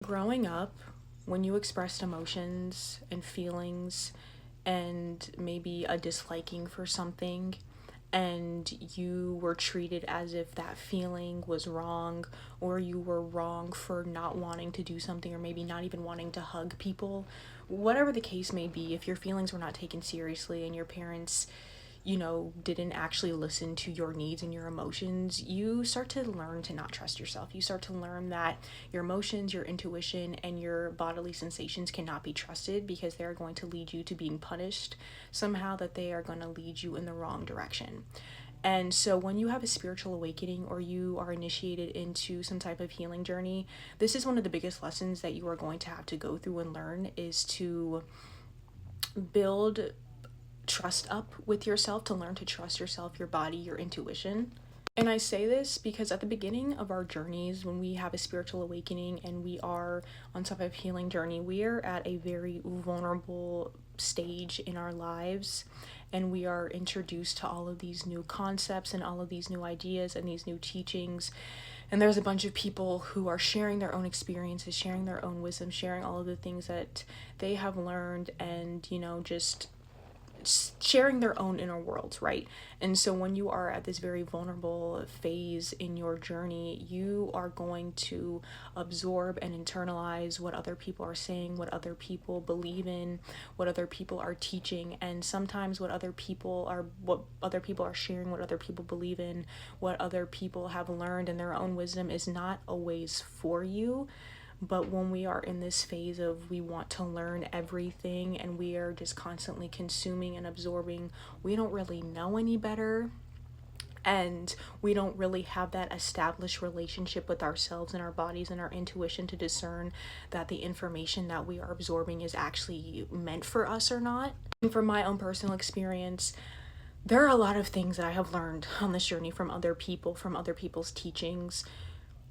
Growing up, when you expressed emotions and feelings and maybe a disliking for something, and you were treated as if that feeling was wrong, or you were wrong for not wanting to do something, or maybe not even wanting to hug people, whatever the case may be, if your feelings were not taken seriously and your parents didn't actually listen to your needs and your emotions, you start to learn to not trust yourself. You start to learn that your emotions, your intuition, and your bodily sensations cannot be trusted because they're going to lead you to being punished somehow, that they are going to lead you in the wrong direction. And so, when you have a spiritual awakening or you are initiated into some type of healing journey, this is one of the biggest lessons that you are going to have to go through and learn, is to build trust up with yourself, to learn to trust yourself, your body, your intuition. And I say this because at the beginning of our journeys, when we have a spiritual awakening and we are on some type of healing journey, we are at a very vulnerable stage in our lives, and we are introduced to all of these new concepts and all of these new ideas and these new teachings. And there's a bunch of people who are sharing their own experiences, sharing their own wisdom, sharing all of the things that they have learned, and just sharing their own inner worlds, right? And so when you are at this very vulnerable phase in your journey, you are going to absorb and internalize what other people are saying, what other people believe in, what other people are teaching. And sometimes what other people are sharing, what other people believe in, what other people have learned in their own wisdom is not always for you. But when we are in this phase of we want to learn everything and we are just constantly consuming and absorbing, we don't really know any better. And we don't really have that established relationship with ourselves and our bodies and our intuition to discern that the information that we are absorbing is actually meant for us or not. And from my own personal experience, there are a lot of things that I have learned on this journey from other people, from other people's teachings,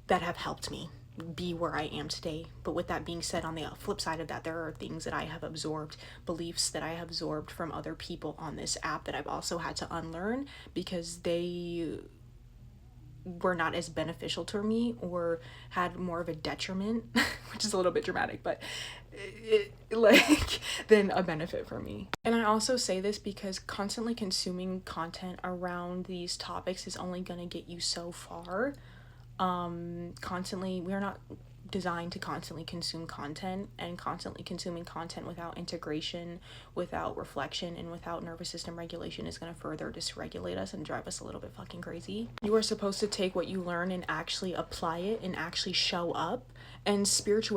that have helped me be where I am today. But with that being said, on the flip side of that, there are things that I have absorbed, beliefs that I have absorbed from other people on this app that I've also had to unlearn because they were not as beneficial to me or had more of a detriment, which is a little bit dramatic, but than a benefit for me. And I also say this because constantly consuming content around these topics is only going to get you so far. We are not designed to constantly consume content, and constantly consuming content without integration, without reflection, and without nervous system regulation is going to further dysregulate us and drive us a little bit fucking crazy. You are supposed to take what you learn and actually apply it and actually show up. And spirituality